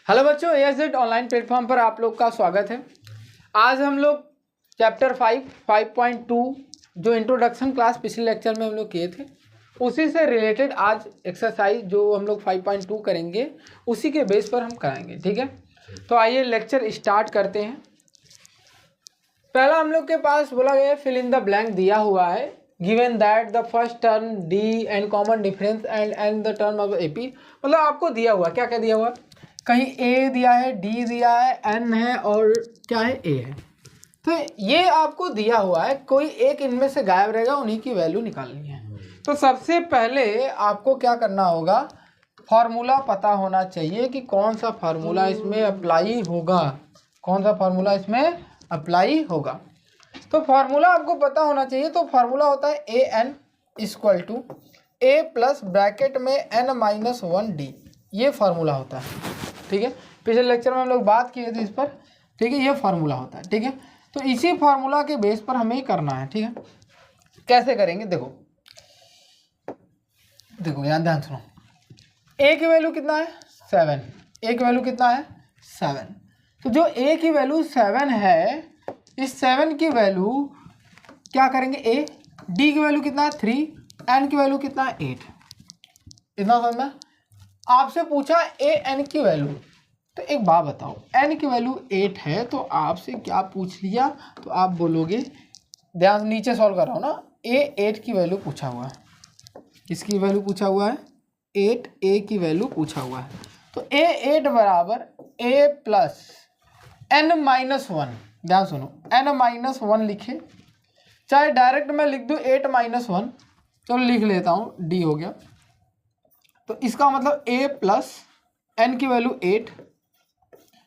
Hello बच्चों, ASJET online platform पर आप लोग का स्वागत है। आज हम लोग चैप्टर 5.2 जो इंट्रोडक्शन क्लास पिछले लेक्चर में हम लोग किए थे उसी से रिलेटेड आज एक्सरसाइज जो हम लोग 5.2 करेंगे उसी के बेस पर हम कराएंगे। ठीक है, तो आइए लेक्चर स्टार्ट करते हैं। पहला हम लोग के पास बोला गया है फिल इन द ब्लैंक दिया हुआ है। Given that the first term D and common difference and the term of AP, मतलब आपको दिया हुआ क्या क्या दिया हुआ, कहीं A दिया है, D दिया है, N है और क्या है A है। तो ये आपको दिया हुआ है, कोई एक इनमें से गायब रहेगा, उन्हीं की वैल्यू निकालनी है। तो सबसे पहले आपको क्या करना होगा, फार्मूला पता होना चाहिए कि कौन सा फार्मूला इसमें अप्लाई होगा, कौन सा फार्मूला इसमें अप्लाई होगा। तो फार्मूला आपको पता होना चाहिए। तो फार्मूला होता है AN equal to A plus bracket में N-1D, ये फार्मूला होता है। ठीक है, पिछले लेक्चर में हम लोग बात किए थे इस पर। ठीक है, ये फार्मूला होता है। ठीक है, तो इसी फार्मूला के बेस पर हमें करना है। ठीक है, कैसे करेंगे, देखो देखो यहाँ ध्यान सुनो। A की वैल्यू कितना है 7, A की वैल्यू कितना है 7। तो जो A की वैल्यू 7 है, इस 7 की वैल्यू क्या करेंगे A, D की वैल्यू कितना है 3, N की वैल्यू कितना है 8। इतना समझ में। आपसे पूछा AN की वैल्यू, तो एक बात बताओ, N की वैल्यू 8 है तो आपसे क्या पूछ लिया, तो आप बोलोगे, ध्यान नीचे सॉल्व कर रहा हूँ ना, A8 की वैल्यू पूछा हुआ है। किसकी वैल्यू पूछा हुआ है 8, A की वैल्यू पूछा हुआ है। तो A8 बराबर A प्लस N-1, ध्यान सुनो, N-1 लिखे, चाहे डायरेक्ट मैं लिख दूँ 8-1, चलो लिख लेता हूँ, D हो गया। तो इसका मतलब A प्लस N की वैल्यू 8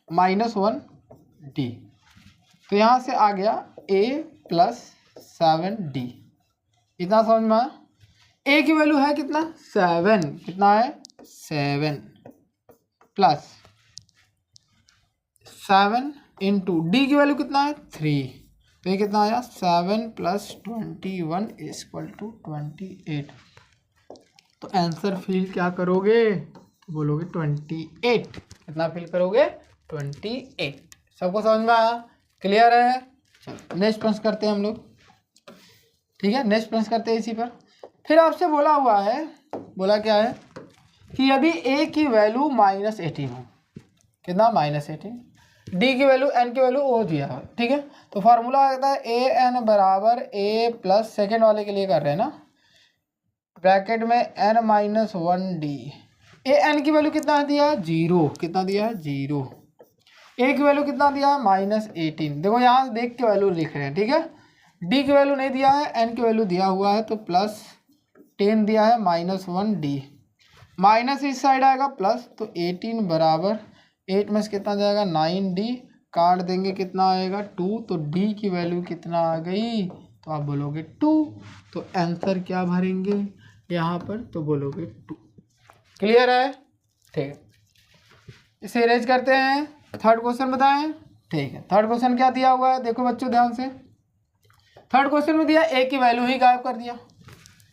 -1 D, तो यहाँ से आ गया A प्लस 7D। इतना समझ में आया। A की वैल्यू है कितना 7, कितना है 7 प्लस 7 इंटू D की वैल्यू कितना है 3, तो ये कितना आया 7 प्लस 21 इक्वल टू 28। तो आंसर फिल क्या करोगे, तो बोलोगे 28। कितना फिल करोगे 28। सबको समझ में आया, क्लियर है। चलो नेक्स्ट प्रश्न करते हैं हम लोग। ठीक है, नेक्स्ट प्रश्न करते हैं इसी पर। फिर आपसे बोला हुआ है, बोला क्या है कि यदि A की वैल्यू -18 हो, कितना -18, D की वैल्यू, N की वैल्यू O दिया है। ठीक है, तो फार्मूला आता है AN बराबर A प्लस, सेकेंड वाले के लिए कर रहे हैं ना, ब्रैकेट में N-1D। AN की वैल्यू कितना दिया है 0, कितना दिया है 0। A की वैल्यू कितना दिया है -18, देखो यहाँ से देख के वैल्यू लिख रहे हैं। ठीक है, D की वैल्यू नहीं दिया है, N की वैल्यू दिया हुआ है, तो प्लस 10 दिया है -1D, माइनस इस साइड आएगा प्लस, तो 18 बराबर 8 में से कितना जाएगा 9D, काट देंगे कितना आएगा 2, तो D की वैल्यू कितना आ गई, तो आप बोलोगे 2। तो आंसर क्या भरेंगे यहाँ पर, तो बोलोगे 2। क्लियर है। ठीक है, इसे इरेज करते हैं। थर्ड क्वेश्चन बताएं। ठीक है, थर्ड क्वेश्चन क्या दिया हुआ है, देखो बच्चों ध्यान से। थर्ड क्वेश्चन में दिया A की वैल्यू ही गायब कर दिया,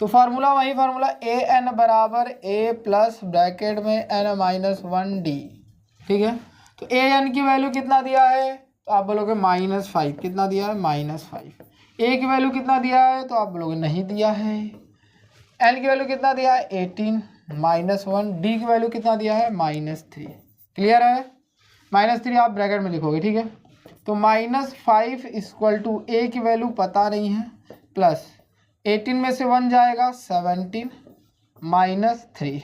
तो फार्मूला वही फार्मूला AN बराबर A प्लस ब्रैकेट में N-1D। ठीक है, तो AN की वैल्यू कितना दिया है, तो आप बोलोगे -5, कितना दिया है -5। A की वैल्यू कितना दिया है, तो आप बोलोगे नहीं दिया है। N की वैल्यू कितना दिया है 18 -1, D की वैल्यू कितना दिया है -3। क्लियर है, -3 आप ब्रैकेट में लिखोगे। ठीक है, तो -5 इक्वल टू A की वैल्यू पता नहीं है, प्लस 18 में से 1 जाएगा 17 -3।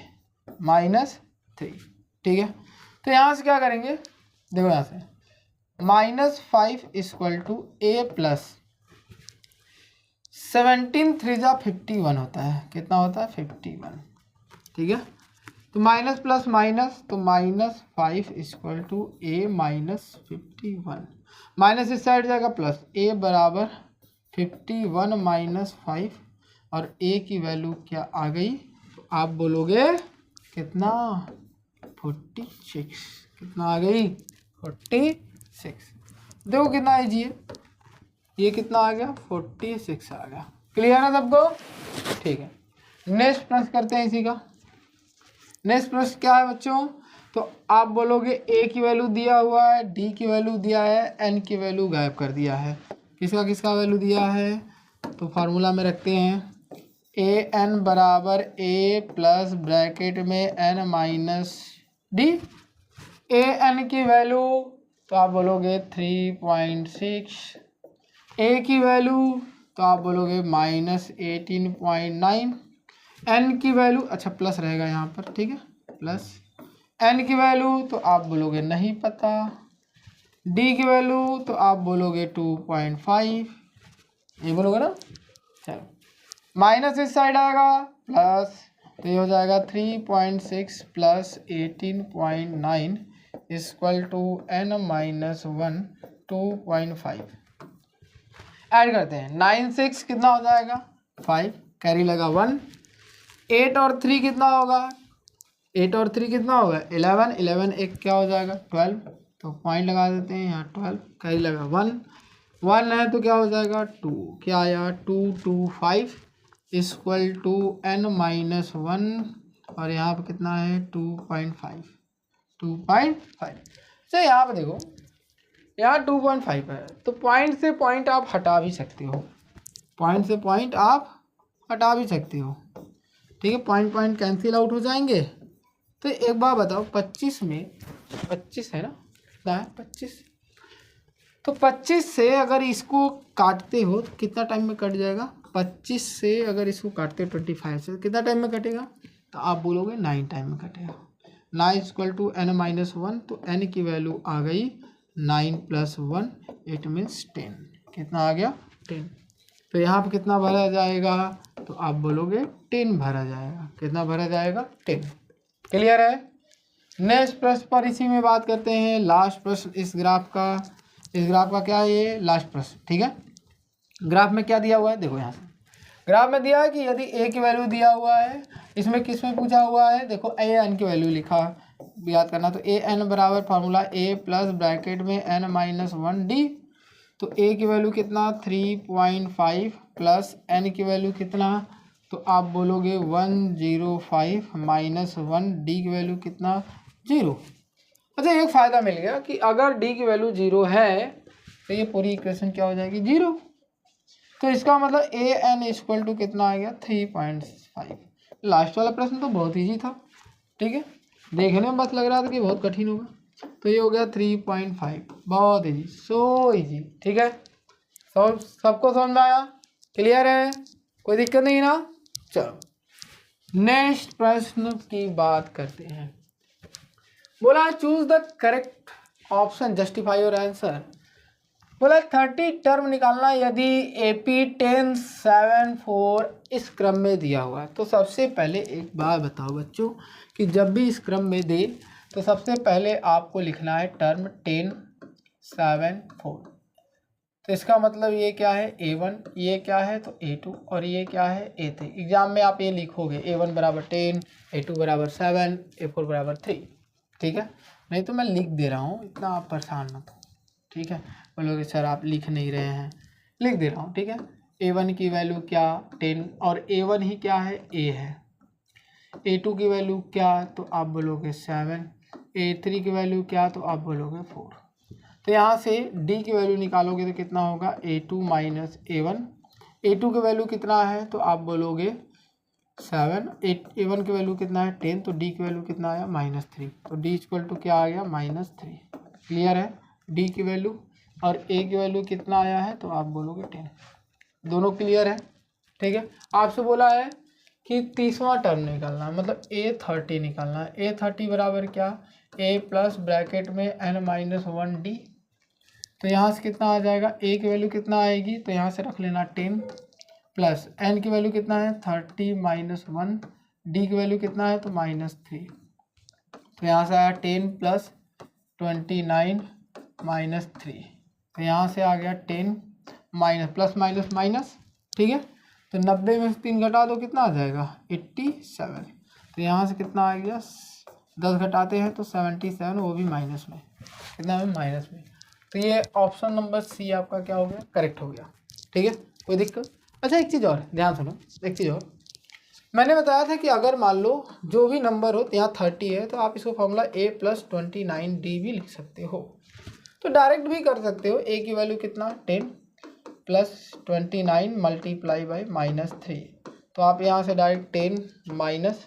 ठीक है, तो यहाँ से क्या करेंगे, देखो यहाँ से -5 इक्वल टू A प्लस 17 3 जा 51 होता है, कितना होता है 51। ठीक है, तो माइनस प्लस माइनस, तो -5 इक्वल टू A -51, माइनस इस साइड जाएगा प्लस, A बराबर 51 -5, और A की वैल्यू क्या आ गई, तो आप बोलोगे कितना 46। कितना आ गई 46। देखो कितना ईजी है, ये कितना आ गया 46 आ गया। क्लियर है सबको। ठीक है, नेक्स्ट प्रश्न करते हैं इसी का। नेक्स्ट प्रश्न क्या है बच्चों, तो आप बोलोगे ए की वैल्यू दिया हुआ है, डी की वैल्यू दिया है, एन की वैल्यू गायब कर दिया है। किसका किसका वैल्यू दिया है? तो फार्मूला में रखते हैं ए एन बराबर ए प्लस ब्रैकेट में N minus D. A N की वैल्यू तो आप बोलोगे 3.6, ए की वैल्यू तो आप बोलोगे -18.9, एन की वैल्यू अच्छा प्लस रहेगा यहाँ पर, ठीक है, प्लस एन की वैल्यू तो आप बोलोगे नहीं पता, डी की वैल्यू तो आप बोलोगे 2.5, ये बोलोगे ना। चलो माइनस इस साइड आएगा प्लस, तो ये हो जाएगा 3.6 plus 18.9 equal to n minus 1 2.5। Add करते हैं 9 6 कितना हो जाएगा 5, कैरी लगा 1, 8 और 3 कितना होगा 8 और 3 कितना होगा 11, 11 एक क्या हो जाएगा 12, तो पॉइंट लगा देते हैं यहाँ 12, कैरी लगा 1, 1 है तो क्या हो जाएगा 2, क्या आया 2 2 5 इक्वल टू n माइनस 1 और यहाँ पर कितना है 2.5 2.5। तो यहाँ पर देखो यहाँ 2.5 है, तो पॉइंट से पॉइंट आप हटा भी सकते हो, पॉइंट से पॉइंट आप हटा भी सकते हो, ठीक है, पॉइंट पॉइंट कैंसिल आउट हो जाएंगे। तो एक बार बताओ 25 में 25 है ना, कितना है 25, तो 25 से अगर इसको काटते हो तो कितना टाइम में कट जाएगा, 25 से अगर इसको काटते हो 25 से कितना टाइम में कटेगा, तो आप बोलोगे 9 टाइम में कटेगा। 9 इक्वल टू n माइनस 1, तो n की वैल्यू आ गई 9 प्लस 1 इट मीन्स 10, कितना आ गया 10। तो यहाँ पर कितना भरा जाएगा, तो आप बोलोगे 10 भरा जाएगा, कितना भरा जाएगा 10। क्लियर है। नेक्स्ट प्रश्न पर इसी में बात करते हैं, लास्ट प्रश्न इस ग्राफ का क्या है ये लास्ट प्रश्न, ठीक है। ग्राफ में क्या दिया हुआ है देखो, यहाँ से ग्राफ में दिया है कि यदि ए की वैल्यू दिया हुआ है, इसमें किस में पूछा हुआ है, देखो ए एन की वैल्यू लिखा याद करना, तो ए एन बराबर फार्मूला ए प्लस ब्रैकेट में एन माइनस 1 डी। तो ए की वैल्यू कितना 3.5 प्लस एन की वैल्यू कितना, तो आप बोलोगे 105 माइनस 1, डी की वैल्यू कितना 0। अच्छा एक फ़ायदा मिल गया कि अगर डी की वैल्यू 0 है तो ये पूरी इक्वेशन क्या हो जाएगी 0। तो इसका मतलब ए एन इक्वल टू कितना आ गया 3.5। लास्ट वाला प्रश्न तो बहुत ईजी था, ठीक है, देखने में बस लग रहा था कि बहुत कठिन होगा, तो ये हो गया 3.5, बहुत ईजी, सो ईजी, ठीक है। सबको समझ में आया, क्लियर है, कोई दिक्कत नहीं ना। चलो नेक्स्ट प्रश्न की बात करते हैं। बोला choose the correct option, justify your answer. बोला 30 टर्म निकालना यदि AP 10 7 4 इस क्रम में दिया हुआ है। तो सबसे पहले एक बात बताओ बच्चों कि जब भी इस क्रम में दे तो सबसे पहले आपको लिखना है टर्म 10 7 4। तो इसका मतलब ये क्या है A1, ये क्या है तो A2 और ये क्या है A3। एग्जाम में आप ये लिखोगे A1 बराबर 10, A2 बराबर 7, A4 बराबर 3, ठीक है। नहीं तो मैं लिख दे रहा हूँ, इतना आप परेशान मत हो, ठीक है। बोलोगे सर आप लिख नहीं रहे हैं, लिख दे रहा हूँ, ठीक है। A1 की वैल्यू क्या 10 और A1 ही क्या है A है। A2 की वैल्यू क्या तो आप बोलोगे 7, A3 की वैल्यू क्या तो आप बोलोगे 4। तो यहाँ से D की वैल्यू निकालोगे तो कितना होगा A2 माइनस A1। A2 की वैल्यू कितना है तो आप बोलोगे 7, A1 की वैल्यू कितना है 10, तो D की वैल्यू कितना आया -3, तो D इक्वल टू क्या आ गया -3। क्लियर है, D की वैल्यू और A की वैल्यू कितना आया है तो आप बोलोगे 10, दोनों क्लियर है, ठीक है। आपसे बोला है कि 30वां टर्म निकालना है, मतलब A30 निकालना है। A30 बराबर क्या A प्लस ब्रैकेट में n माइनस 1 D। तो यहाँ से कितना आ जाएगा A की वैल्यू कितना आएगी तो यहाँ से रख लेना 10 प्लस n की वैल्यू कितना है 30 माइनस 1, D की वैल्यू कितना है तो -3। तो यहाँ से आया 10 प्लस 29 माइनस 3, तो यहाँ से आ गया 10 माइनस प्लस माइनस माइनस, ठीक है। तो 90 में से 3 घटा दो कितना आ जाएगा 87। तो यहाँ से कितना आ गया 10 घटाते हैं तो 77, वो भी माइनस में, कितना है माइनस में। तो ये ऑप्शन नंबर सी आपका क्या हो गया करेक्ट हो गया, ठीक है, कोई दिक्कत। अच्छा एक चीज़ और ध्यान सुनो, एक चीज़ और मैंने बताया था कि अगर मान लो जो भी नंबर हो, यहाँ 30 है तो आप इसको फॉर्मूला a+29d भी लिख सकते हो। तो डायरेक्ट भी कर सकते हो। a की वैल्यू कितना 10 + 29 मल्टीप्लाई बाई -3। तो आप यहाँ से डायरेक्ट 10 माइनस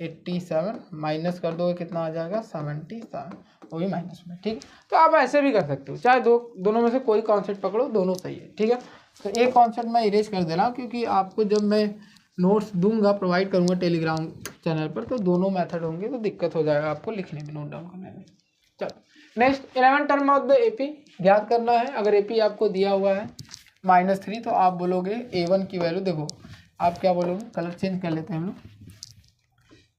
87 माइनस कर दोगे, कितना आ जाएगा 77, वो भी माइनस में। ठीक है, तो आप ऐसे भी कर सकते हो, चाहे दोनों में से कोई कॉन्सेप्ट पकड़ो, दोनों सही है। ठीक है, तो एक कॉन्सेप्ट मैं इरेज कर दे रहा हूँ, क्योंकि आपको जब मैं नोट्स दूंगा, प्रोवाइड करूंगा टेलीग्राम चैनल पर, तो दोनों मेथड होंगे, तो दिक्कत हो जाएगा आपको लिखने में, नोट डाउन करने में। चलो next 11 term of the AP ज्ञात करना है। अगर एपी आपको दिया हुआ है -3, तो आप बोलोगे a1 की वैल्यू, देखो आप क्या बोलोगे, कलर चेंज कर लेते हैं हम लोग।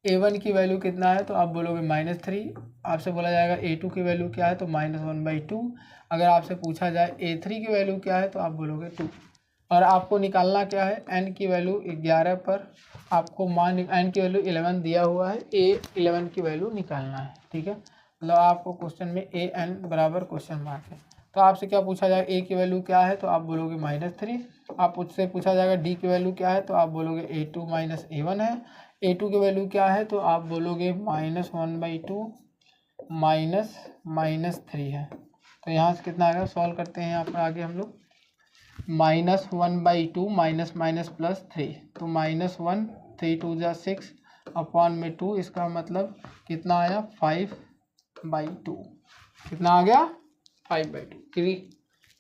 a1 की वैल्यू कितना है, तो आप बोलोगे -3। आपसे बोला जाएगा a2 की वैल्यू क्या है, तो -1/2। अगर आपसे पूछा जाए a3 की वैल्यू क्या है, तो आप बोलोगे 2। और आपको निकालना क्या है, n की वैल्यू 11 पर आपको मान n की वैल्यू 11 दिया हुआ है, a11 की वैल्यू निकालना है। ठीक है, मतलब आपको क्वेश्चन में an बराबर क्वेश्चन मार्क है। तो आपसे क्या पूछा जाएगा, a की वैल्यू क्या है, तो आप बोलोगे -3। आप उससे पूछा जाएगा d की वैल्यू क्या है, तो आप बोलोगे a2 - a1 है। a2 की वैल्यू क्या है, तो आप बोलोगे -1/2 -3 है। तो यहाँ से कितना आएगा, सॉल्व करते हैं यहाँ पर आगे हम लोग। -1/2 माइनस माइनस +3, तो -1 3 2 जा 6 अपॉन में 2, इसका मतलब कितना आया 5/2। कितना आ गया 5/2।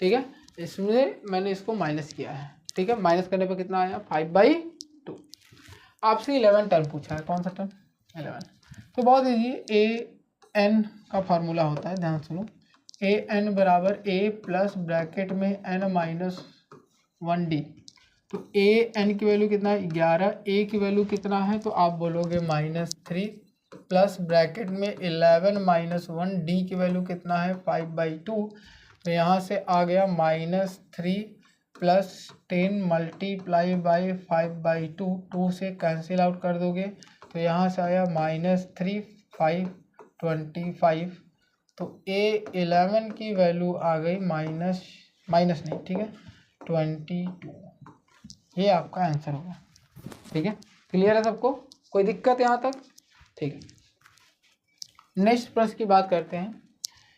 ठीक है, इसमें मैंने इसको माइनस किया है। ठीक है, माइनस करने पर कितना आया 5/2। आपसे 11 टर्म पूछा है, कौन सा टर्म 11। तो बहुत ईजी, an का फार्मूला होता है, ध्यान सुनो। an बराबर a प्लस ब्रैकेट में n-1d। तो an की वैल्यू कितना है 11, a की वैल्यू कितना है, तो आप बोलोगे -3 प्लस ब्रैकेट में 11 - 1, d की वैल्यू कितना है 5/2। तो यहाँ से आ गया -3 + 10 मल्टीप्लाई बाई 5/2, 2 से कैंसिल आउट कर दोगे, तो यहाँ से आया -3 5 25। तो a11 की वैल्यू आ गई माइनस नहीं, ठीक है 22। ये आपका आंसर होगा। ठीक है, क्लियर है सबको, कोई दिक्कत यहाँ तक? ठीक है, नेक्स्ट प्रश्न की बात करते हैं।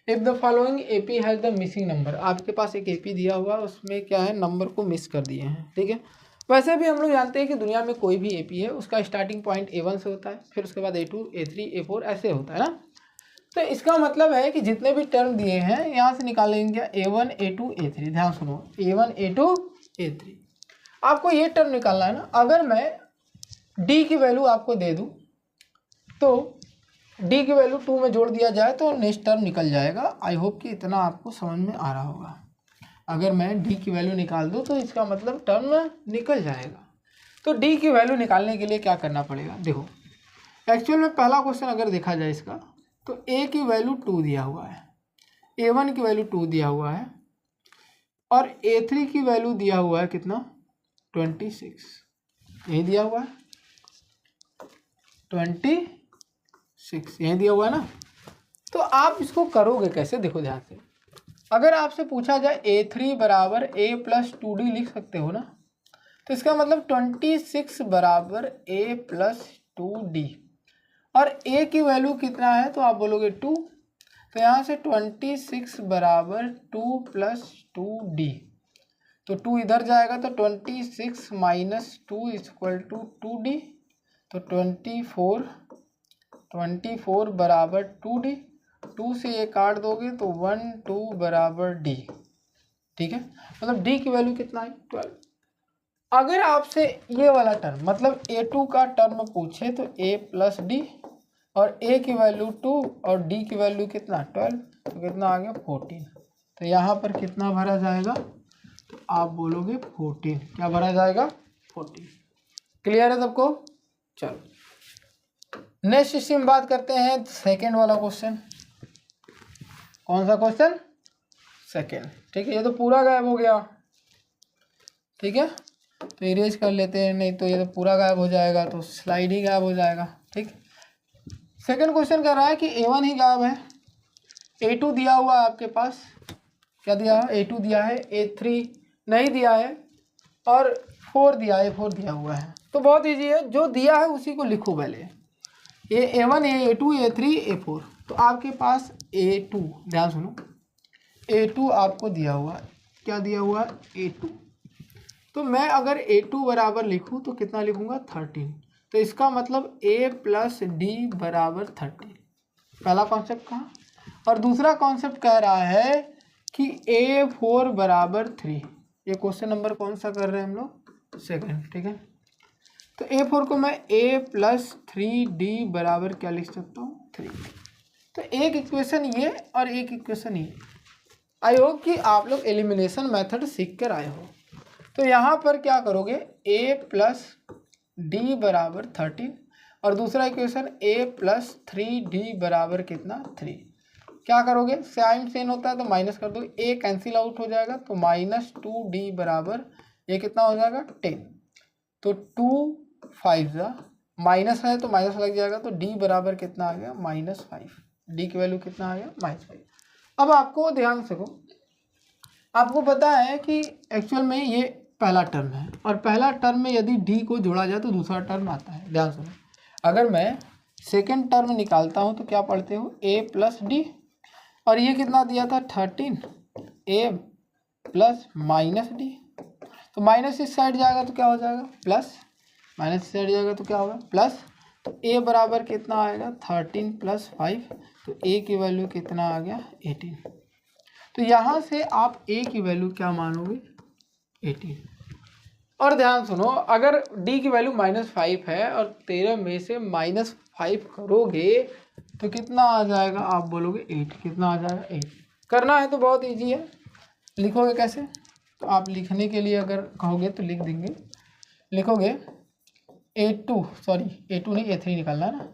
If the following AP has the missing number, आपके पास एक एपी दिया हुआ है, उसमें क्या है नंबर को मिस कर दिए हैं। ठीक है, वैसे भी हम लोग जानते हैं कि दुनिया में कोई भी एपी है उसका स्टार्टिंग पॉइंट a1 से होता है, फिर उसके बाद a2 a3 a4 ऐसे होता है ना। तो इसका मतलब है कि जितने भी टर्म दिए हैं यहाँ से निकालेंगे a1 a2 a3। ध्यान सुनो, a1 a2 a3 आपको ये टर्म निकालना है ना। अगर मैं d की वैल्यू आपको दे दूँ, तो d की वैल्यू 2 में जोड़ दिया जाए तो नेक्स्ट टर्म निकल जाएगा। आई होप कि इतना आपको समझ में आ रहा होगा। अगर मैं d की वैल्यू निकाल दूँ तो इसका मतलब टर्म निकल जाएगा। तो d की वैल्यू निकालने के लिए क्या करना पड़ेगा, देखो एक्चुअल में पहला क्वेश्चन अगर देखा जाए इसका, तो a की वैल्यू 2 दिया हुआ है, a1 की वैल्यू 2 दिया हुआ है, और a3 की वैल्यू दिया हुआ है कितना 26, यही दिया हुआ है 26, यही दिया हुआ है ना। तो आप इसको करोगे कैसे, देखो ध्यान से। अगर आपसे पूछा जाए a3 बराबर a + 2d लिख सकते हो ना, तो इसका मतलब 26 बराबर a + 2d, और a की वैल्यू कितना है, तो आप बोलोगे 2। तो यहाँ से 26 बराबर 2 + 2d, तो 2 इधर जाएगा तो 26 - 2 = 2d, तो 24 बराबर 2d, 2 से ये काट दोगे तो 1 2 बराबर d। ठीक है, मतलब d की वैल्यू कितना है 12। अगर आपसे ये वाला टर्म मतलब a2 का टर्म पूछे तो a + d, और a की वैल्यू 2 और d की वैल्यू कितना 12, तो कितना आ गया 14। तो यहाँ पर कितना भरा जाएगा, तो आप बोलोगे 14। क्या भरा जाएगा 14। क्लियर है सबको? चलो नेक्स्ट इसी में बात करते हैं सेकेंड वाला क्वेश्चन। कौन सा क्वेश्चन, सेकेंड। ठीक है, ये तो पूरा गायब हो गया। ठीक है, तो इरेज कर लेते हैं, नहीं तो ये तो पूरा गायब हो जाएगा, तो स्लाइड ही गायब हो जाएगा। ठीक, सेकंड क्वेश्चन कह रहा है कि a1 ही गायब है, a2 दिया हुआ है आपके पास, क्या दिया है a2 दिया है, a3 नहीं दिया है, और 4 दिया है, 4 दिया हुआ है। तो बहुत ईजी है, जो दिया है उसी को लिखो पहले, A1 A2 A3 A4। तो आपके पास A2, ध्यान सुनो, A2 आपको दिया हुआ है, क्या दिया हुआ है, A2। तो मैं अगर A2 बराबर लिखूँ तो कितना लिखूँगा, 13। तो इसका मतलब A प्लस डी बराबर 13। पहला कॉन्सेप्ट कहाँ, और दूसरा कॉन्सेप्ट कह रहा है कि A4 बराबर 3। ये क्वेश्चन नंबर कौन सा कर रहे हैं हम लोग, सेकंड, ठीक है। तो A4 को मैं A प्लस 3D बराबर क्या लिख सकता हूँ, 3। तो एक इक्वेशन ये और एक इक्वेशन ये। आई होप कि आप लोग एलिमिनेशन मेथड सीख कर आए हो। तो यहाँ पर क्या करोगे, A प्लस डी बराबर 13 और दूसरा इक्वेशन A प्लस 3D बराबर कितना, 3। क्या करोगे, साइन सेम होता है तो माइनस कर दो, A कैंसिल आउट हो जाएगा तो -2D बराबर ये कितना हो जाएगा, 10। तो 2 5 माइनस है तो माइनस लग जाएगा, तो D बराबर कितना आ गया, -5। D की वैल्यू कितना आ गया, -5। अब आपको ध्यान से, आपको पता है कि एक्चुअल में ये पहला टर्म है और पहला टर्म में यदि D को जोड़ा जाए तो दूसरा टर्म आता है। ध्यान सुनो, अगर मैं सेकेंड टर्म निकालता हूँ तो क्या पढ़ते हो, A प्लस डी, और ये कितना दिया था, 13, A प्लस माइनस डी। तो माइनस इस साइड जाएगा तो क्या हो जाएगा, प्लस, माइनस इस साइड जाएगा तो क्या होगा, प्लस। तो A बराबर कितना आएगा, 13 प्लस 5। तो A की वैल्यू कितना आ गया, 18। तो यहाँ से आप A की वैल्यू क्या मानोगे, 18। और ध्यान सुनो, अगर D की वैल्यू -5 है और 13 में से -5 करोगे तो कितना आ जाएगा, आप बोलोगे 8। कितना आ जाएगा, 8। करना है तो बहुत इजी है, लिखोगे कैसे, तो आप लिखने के लिए अगर कहोगे तो लिख देंगे, लिखोगे A2 नहीं, A3 निकालना है ना,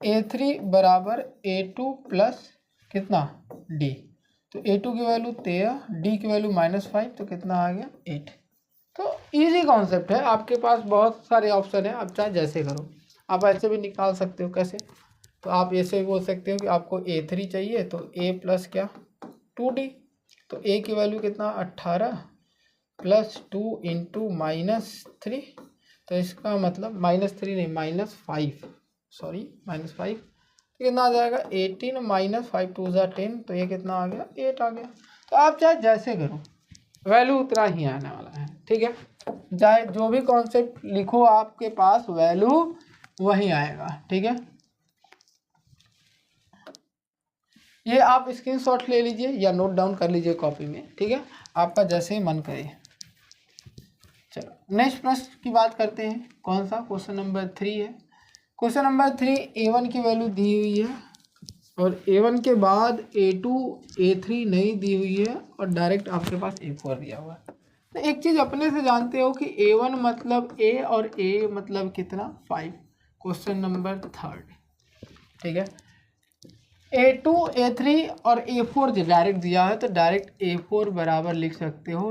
A3 बराबर A2 प्लस कितना, D। तो A2 की वैल्यू 13, D की वैल्यू -5, तो कितना आ गया, 8। तो इजी कॉन्सेप्ट है, आपके पास बहुत सारे ऑप्शन है, आप चाहे जैसे करो। आप ऐसे भी निकाल सकते हो, कैसे, तो आप ऐसे भी बोल सकते हो कि आपको A3 चाहिए तो A प्लस क्या, 2D। तो A की वैल्यू कितना, 18 प्लस 2 इंटू -3। तो इसका मतलब -3 नहीं, -5, -5। तो कितना आ जाएगा, 18 -5 2 ज़ा 10। तो ये कितना आ गया, 8 आ गया। तो आप चाहे जैसे करो, वैल्यू उतना ही आने वाला है, ठीक है। चाहे जो भी कॉन्सेप्ट लिखो आपके पास वैल्यू वही आएगा, ठीक है। ये आप स्क्रीनशॉट ले लीजिए या नोट डाउन कर लीजिए कॉपी में, ठीक है, आपका जैसे ही मन करे। चलो नेक्स्ट प्रश्न की बात करते हैं, कौन सा, क्वेश्चन नंबर 3 है। क्वेश्चन नंबर 3, A1 की वैल्यू दी हुई है और A1 के बाद A2 A3 नहीं दी हुई है और डायरेक्ट आपके पास A4 दिया हुआ है। तो एक चीज़ अपने से जानते हो कि A1 मतलब A और A मतलब कितना, 5। क्वेश्चन नंबर 3, ठीक है। A2 A3 और A4 जो डायरेक्ट दिया है तो डायरेक्ट A4 बराबर लिख सकते हो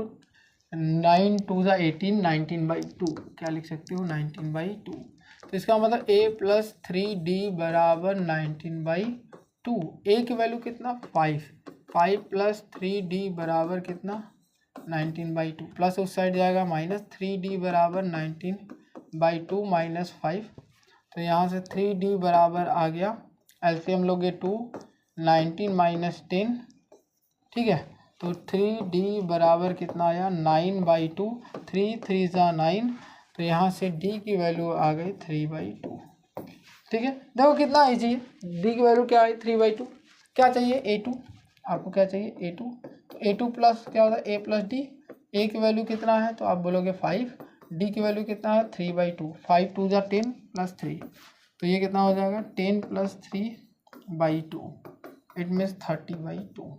9 2 ज़ा 18, 19/2। क्या लिख सकते हो, 19/2। तो इसका मतलब A प्लस 3D बराबर 19/2। A की वैल्यू कितना, 5 प्लस 3D बराबर कितना, 19/2। प्लस उस साइड जाएगा -3D बराबर 19/2 -5। तो यहाँ से 3D बराबर आ गया, एलसीएम लोगे 2, 19 -10, ठीक है। तो 3D बराबर कितना आया, 9/2। 3 3 ज़ा 9। तो यहाँ से D की वैल्यू आ गई 3/2, ठीक है। देखो कितना ईजी है, D की वैल्यू क्या आई, 3/2। क्या चाहिए, A2, आपको क्या चाहिए, A2। तो A2 प्लस क्या होता है, A प्लस D। A की वैल्यू कितना है, तो आप बोलोगे 5। D की वैल्यू कितना है, 3/2। 5 2 ज़ा 10 प्लस 3। तो ये कितना हो जाएगा, 10 प्लस 3/2, इट मीन्स 30/2।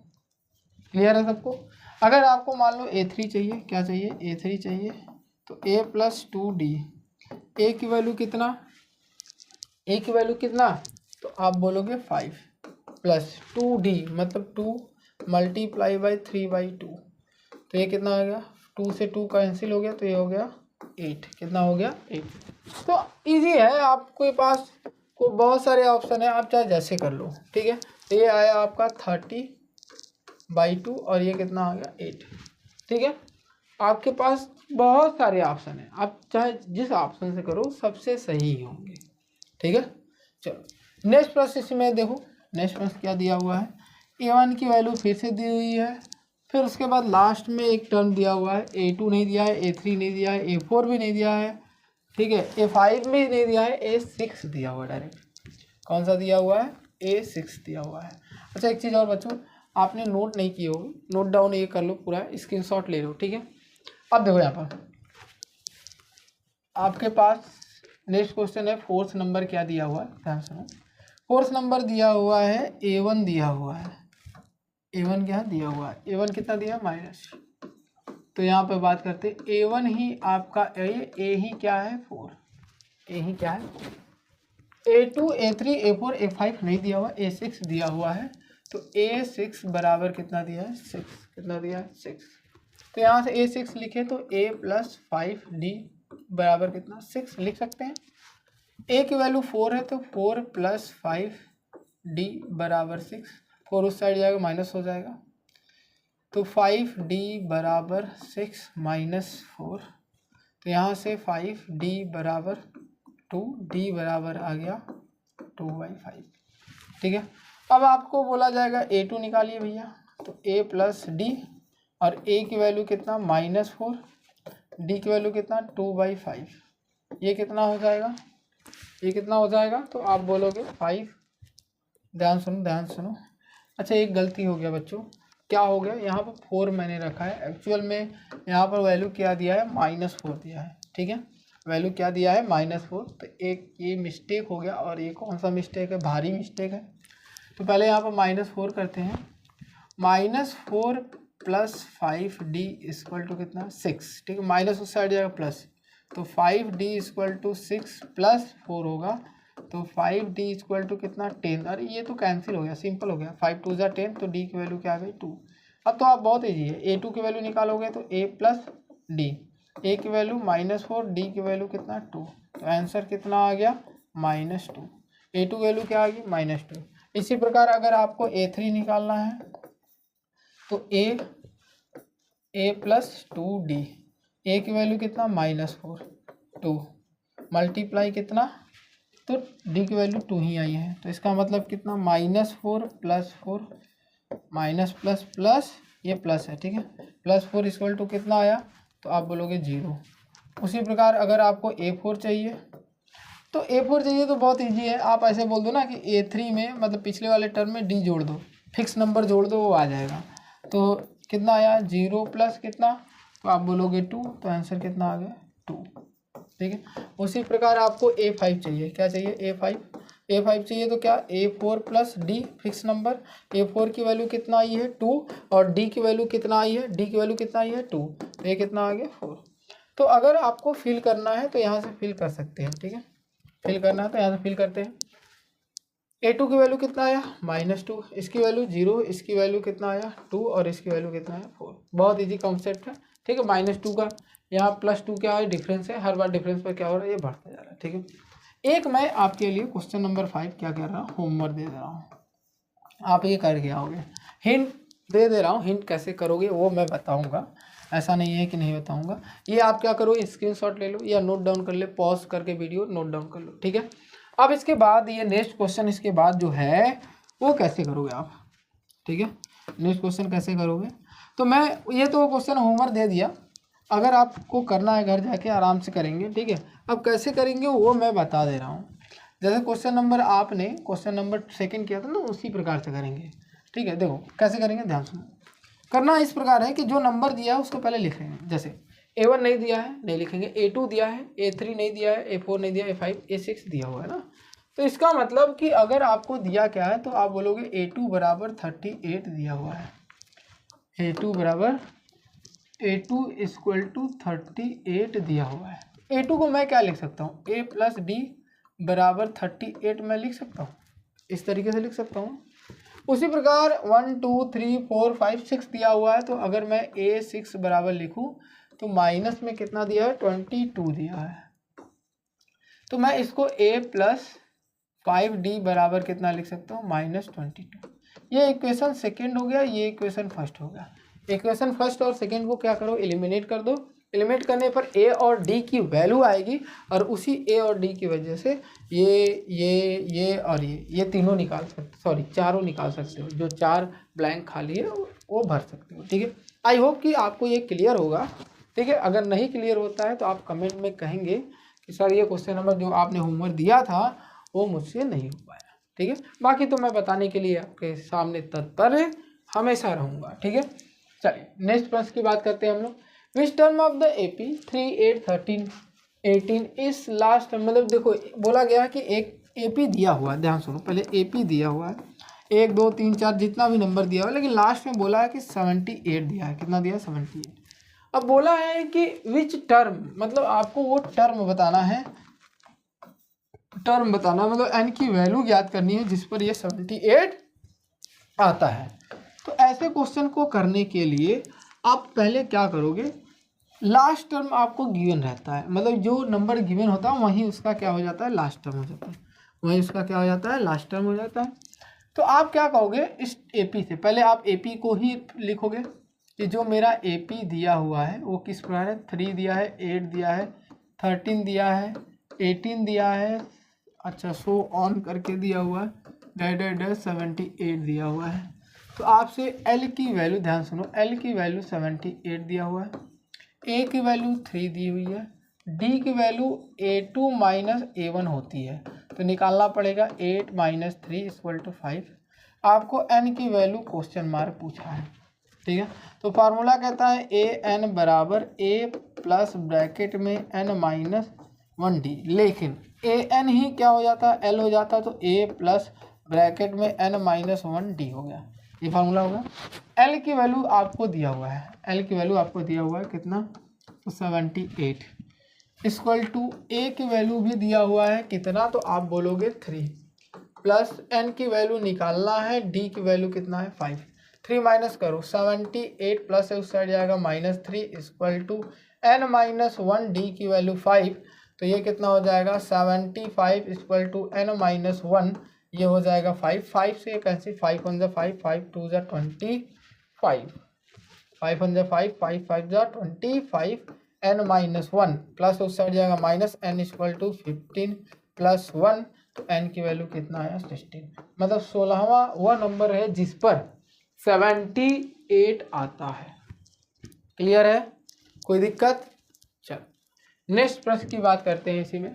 क्लियर है सबको। अगर आपको मान लो A3 चाहिए, क्या चाहिए, A3 चाहिए, तो A प्लस 2D। A की वैल्यू कितना, A की वैल्यू कितना, तो आप बोलोगे 5 प्लस 2D मतलब 2 मल्टीप्लाई बाई 3/2। तो ये कितना आ गया, 2 से 2 कैंसिल हो गया तो ये हो गया 8। कितना हो गया, 8। तो इजी है, आपके पास को बहुत सारे ऑप्शन है, आप चाहे जैसे कर लो, ठीक है। तो ये आया आपका 30/2 और ये कितना आ गया, 8, ठीक है। आपके पास बहुत सारे ऑप्शन हैं, आप चाहे जिस ऑप्शन से करो सबसे सही होंगे। ठीक है, चलो नेक्स्ट प्रोसेस में देखो। नेक्स्ट प्रोसेस क्या दिया हुआ है, a1 की वैल्यू फिर से दी हुई है, फिर उसके बाद लास्ट में एक टर्म दिया हुआ है, a2 नहीं दिया है, a3 नहीं दिया है, a4 भी नहीं दिया है, ठीक है, a5 भी नहीं दिया है, a6 दिया हुआ है डायरेक्ट। कौन सा दिया हुआ है, a6 दिया हुआ है। अच्छा एक चीज़ और बच्चों, आपने नोट नहीं किए होगी, नोट डाउन ये कर लो, पूरा स्क्रीनशॉट ले लो। ठीक है, अब देखो यहाँ पर आपके पास नेक्स्ट क्वेश्चन है, फोर्थ नंबर क्या दिया हुआ है, ध्यान सुनो। फोर्थ नंबर दिया हुआ है a1 दिया हुआ है, a1 क्या दिया हुआ है, a1 कितना दिया है, माइनस। तो यहाँ पे बात करते हैं a1 ही आपका a ही क्या है 4, a ही क्या है, a2 a3 a4 a5 नहीं दिया हुआ, a6 दिया हुआ है। तो a6 बराबर कितना दिया है, 6, कितना दिया है 6। तो यहाँ से a6 लिखे तो a + 5d बराबर कितना 6 लिख सकते हैं। a की वैल्यू 4 है तो 4 + 5d बराबर 6, 4 उस साइड जाएगा माइनस हो जाएगा, तो 5d बराबर 6 - 4, तो यहाँ से 5d बराबर 2, d बराबर आ गया 2/5। ठीक है, अब आपको बोला जाएगा a2 निकालिए भैया, तो a + d और a की वैल्यू कितना -4, d की वैल्यू कितना 2/5, ये कितना हो जाएगा, ये कितना हो जाएगा, तो आप बोलोगे 5। ध्यान सुनो ध्यान सुनो। अच्छा एक गलती हो गया बच्चों, क्या हो गया, यहाँ पर 4 मैंने रखा है, एक्चुअल में यहाँ पर वैल्यू क्या दिया है, -4 दिया है। ठीक है, वैल्यू क्या दिया है, -4, तो एक ये मिस्टेक हो गया, और ये कौन सा मिस्टेक है, भारी मिस्टेक है। तो पहले यहाँ पर -4 करते हैं, -4 + 5d = कितना 6। ठीक है, माइनस उस साइड जाएगा प्लस, तो 5d = 6 + 4 होगा, तो 5d = कितना 10। अरे ये तो कैंसिल हो गया, सिंपल हो गया, 5 2 = 10, तो d की वैल्यू क्या आ गई 2। अब तो आप बहुत ईजी है, a2 की वैल्यू निकालोगे तो a + d, a की वैल्यू -4, d की वैल्यू कितना 2, तो आंसर कितना आ गया -2। a2 वैल्यू क्या आ गई -2। इसी प्रकार अगर आपको a3 निकालना है तो a + 2d, a की वैल्यू कितना -4, 2 मल्टीप्लाई कितना, तो d की वैल्यू 2 ही आई है, तो इसका मतलब कितना -4 + 4 माइनस प्लस प्लस, ये प्लस है। ठीक है, +4 = कितना आया, तो आप बोलोगे 0। उसी प्रकार अगर आपको a4 चाहिए, तो a4 चाहिए तो बहुत इजी है, आप ऐसे बोल दो ना कि a3 में मतलब पिछले वाले टर्म में d जोड़ दो, फिक्स नंबर जोड़ दो, वो आ जाएगा। तो कितना आया 0 + कितना, तो आप बोलोगे 2, तो आंसर कितना आ गया 2। ठीक है, उसी प्रकार आपको a5 चाहिए, क्या चाहिए a5 चाहिए, तो क्या a4 + d fix number, a4 की वैल्यू कितना आई है 2, और d की वैल्यू कितना आई है, d की वैल्यू कितना आई है 2, तो ये कितना आ गया 4। तो अगर आपको फिल करना है तो यहाँ से फिल कर सकते हैं। ठीक है, फिल करना है तो यहाँ से फिल करते हैं। a2 की वैल्यू कितना आया -2, इसकी वैल्यू 0, इसकी वैल्यू कितना आया 2, और इसकी वैल्यू कितना है 4। बहुत इजी कॉन्सेप्ट है। ठीक है, -2 का यहाँ +2 क्या है, डिफरेंस है, हर बार डिफरेंस पर क्या हो रहा है, ये बढ़ता जा रहा है। ठीक है, एक मैं आपके लिए क्वेश्चन नंबर 5 क्या कर रहा हूँ, होमवर्क दे रहा हूँ, आप ये करके आओगे, हिंट दे रहा हूँ, हिंट कैसे करोगे वो मैं बताऊँगा, ऐसा नहीं है कि नहीं बताऊँगा। ये आप क्या करो, स्क्रीनशॉट ले लो या नोट डाउन कर ले, पॉज करके वीडियो नोट डाउन कर लो। ठीक है, अब इसके बाद ये नेक्स्ट क्वेश्चन इसके बाद जो है वो कैसे करोगे आप। ठीक है, नेक्स्ट क्वेश्चन कैसे करोगे, तो मैं ये तो क्वेश्चन होमवर्क दे दिया, अगर आपको करना है घर जाके आराम से करेंगे। ठीक है, अब कैसे करेंगे वो मैं बता दे रहा हूँ। जैसे क्वेश्चन नंबर आपने क्वेश्चन नंबर 2 किया था ना, उसी प्रकार से करेंगे। ठीक है, देखो कैसे करेंगे, ध्यान सुनो। करना इस प्रकार है कि जो नंबर दिया है उसको पहले लिखेंगे, जैसे a1 नहीं दिया है नहीं लिखेंगे, a2 दिया है, a3 नहीं दिया है, a4 नहीं दिया, a5 a6 दिया हुआ है ना, तो इसका मतलब कि अगर आपको दिया क्या है, तो आप बोलोगे a2 बराबर 38 दिया हुआ है, a2 बराबर a2 = 38 दिया हुआ है। a2 को मैं क्या लिख सकता हूँ, a + d बराबर 38 मैं लिख सकता हूँ, इस तरीके से लिख सकता हूँ। उसी प्रकार 1 2 3 4 5 6 दिया हुआ है, तो अगर मैं a6 बराबर लिखूँ तो माइनस में कितना दिया है 22 दिया है, तो मैं इसको a + 5d बराबर कितना लिख सकता हूँ -22। ये इक्वेशन सेकेंड हो गया, ये इक्वेशन फर्स्ट हो गया। इक्वेशन फर्स्ट और सेकंड को क्या करो, एलिमिनेट कर दो। एलिमिनेट करने पर ए और डी की वैल्यू आएगी और उसी ए और डी की वजह से ये और ये तीनों निकाल सकते, सॉरी चारों निकाल सकते हो। जो 4 ब्लैंक खाली है वो भर सकते हो। ठीक है, आई होप कि आपको ये क्लियर होगा। ठीक है, अगर नहीं क्लियर होता है तो आप कमेंट में कहेंगे कि सर ये क्वेश्चन नंबर जो आपने होमवर्क दिया था वो मुझसे नहीं हो पाया। ठीक है, बाकी तो मैं बताने के लिए आपके सामने तत्पर हमेशा रहूँगा। ठीक है, चलिए नेक्स्ट प्रश्न की बात करते हैं हम लोग। Which term of the AP 3, 8, 13, 18 इस लास्ट, मतलब देखो बोला गया है कि एक AP दिया हुआ है, ध्यान सुनो, पहले AP दिया हुआ है 1, 2, 3, 4 जितना भी नंबर दिया हुआ है, लेकिन लास्ट में बोला है कि 78 दिया है। कितना दिया है? 78। अब बोला है कि विच टर्म, मतलब आपको वो टर्म बताना है, टर्म बताना मतलब n की वैल्यू ज्ञात करनी है जिस पर ये 78 आता है। तो ऐसे क्वेश्चन को करने के लिए आप पहले क्या करोगे, लास्ट टर्म आपको गिवन रहता है, मतलब जो नंबर गिवन होता है वहीं उसका क्या हो जाता है, लास्ट टर्म हो जाता है, वहीं उसका क्या हो जाता है, लास्ट टर्म हो जाता है। तो आप क्या कहोगे, इस AP से पहले आप AP को ही लिखोगे कि जो मेरा AP दिया हुआ है वो किस प्रकार है, 3 दिया है, 8 दिया है, 13 दिया है, 18 दिया है, अच्छा सो ऑन करके दिया हुआ है, डैड 78 दिया हुआ है। तो आपसे L की वैल्यू, ध्यान सुनो, L की वैल्यू 78 दिया हुआ है, A की वैल्यू 3 दी हुई है, D की वैल्यू A2 माइनस A1 होती है, तो निकालना पड़ेगा 8 माइनस 3 इक्वल टू 5। आपको N की वैल्यू क्वेश्चन मार्क पूछा है। ठीक है, तो फार्मूला कहता है AN बराबर A प्लस ब्रैकेट में N माइनस 1D, लेकिन AN ही क्या हो जाता है, L हो जाता है, तो A प्लस ब्रैकेट में N माइनस 1D हो गया, ये फार्मूला होगा। L की वैल्यू आपको दिया हुआ है, L की वैल्यू आपको दिया हुआ है कितना, तो 78 इक्वल टू A की वैल्यू भी दिया हुआ है कितना, तो आप बोलोगे 3 प्लस N की वैल्यू निकालना है, D की वैल्यू कितना है 5, 3 माइनस करो, 78 प्लस उस साइड जाएगा -3 equal to N minus 1D की वैल्यू 5, तो ये कितना हो जाएगा 75 इक्वल टू N माइनस 1, ये हो जाएगा 5, 5 से कैंसिल, 5 1 5, 5 2 25, 5 1 5, 5 5 25, N माइनस 1 प्लस उस साइड जाएगा minus, N equal to 15 plus 1, तो N की वैल्यू कितना आया 16, मतलब 16वां वह नंबर है जिस पर 78 आता है। क्लियर है, कोई दिक्कत? चलो नेक्स्ट प्रश्न की बात करते हैं इसी में।